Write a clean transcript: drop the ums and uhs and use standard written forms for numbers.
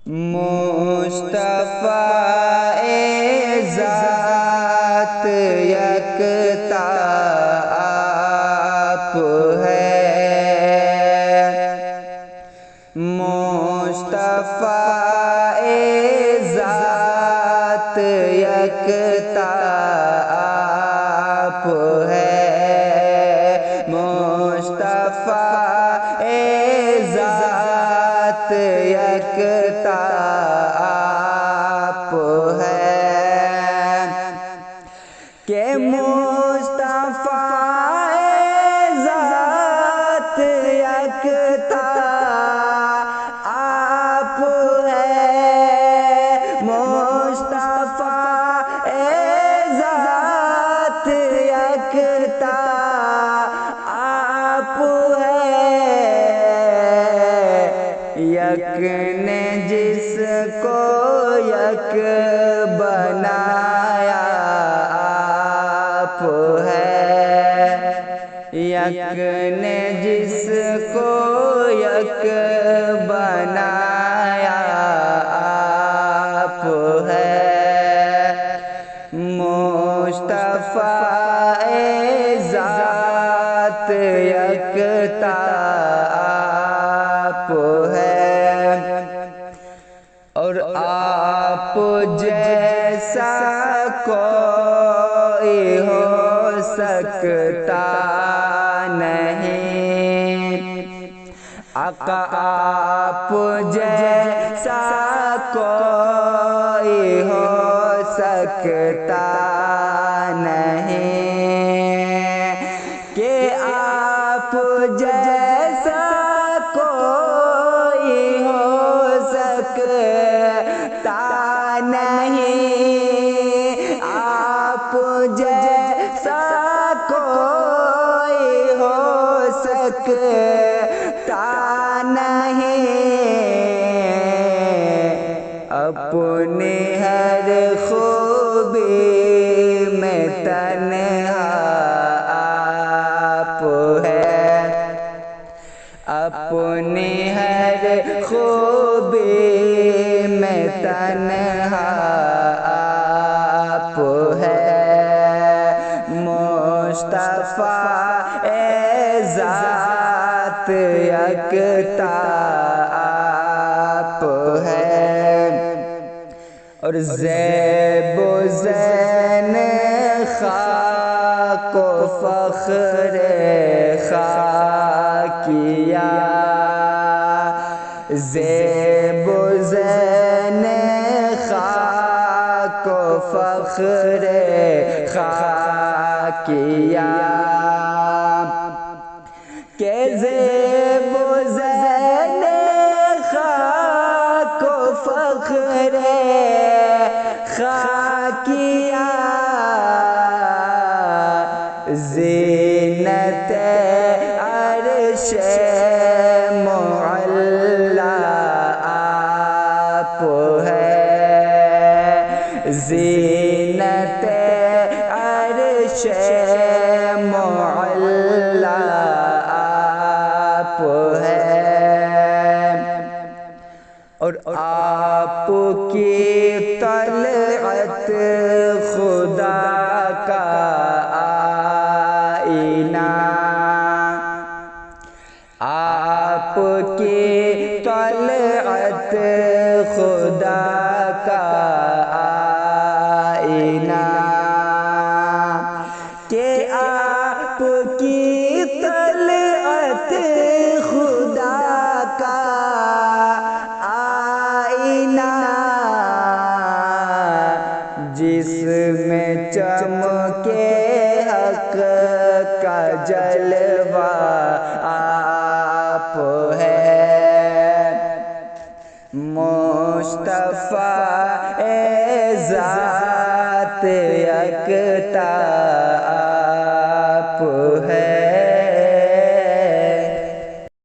مصطفیٰ ذات یکتا آپ ہے، مصطفیٰ ذات یکتا آپ ہے، مصطفیٰ ذات یکتا آپ ہے کہ مصطفیٰ ذات یکتا آپ ہے، مصطفیٰ ذات یکتا آپ ہے، یک نے جس کو یک بنایا آپ ہے، یک نے جس کو یک بنایا آپ ہے، مصطفیٰ ذات یکتا آپ ہے، اور آپ جیسا کوئی ہو سکتا نہیں، آقا آپ جیسا کوئی ہو سکتا نہیں، کہ آپ جیسا کوئی ہو سکتا نہیں، آپ جیسا کوئی ہو سکتا نہیں، اپنی ہر خوبی میں تنہا آپ ہے، اپنی ہر خوبی میں تنہا آپ ہے، مصطفیٰ ذات یکتا آپ ہے، اور زیب و زین خاک و فخر خاکیہ، زیب و زین خاک و فخر خاکیہ، کہ زیب و زین خاک و فخر خاکیہ، زینت عرش معلی آپ ہے، زینت عرش معلی آپ ہے، اور آپ کی طلعت خدا کا آئینہ، آپ کی طلعت خدا کا آئینہ، کہ آپ کی طلعت خدا کا آئینہ، جس میں چمکے حق کا جلوہ آپ ہے، مصطفیٰ ذات یکتا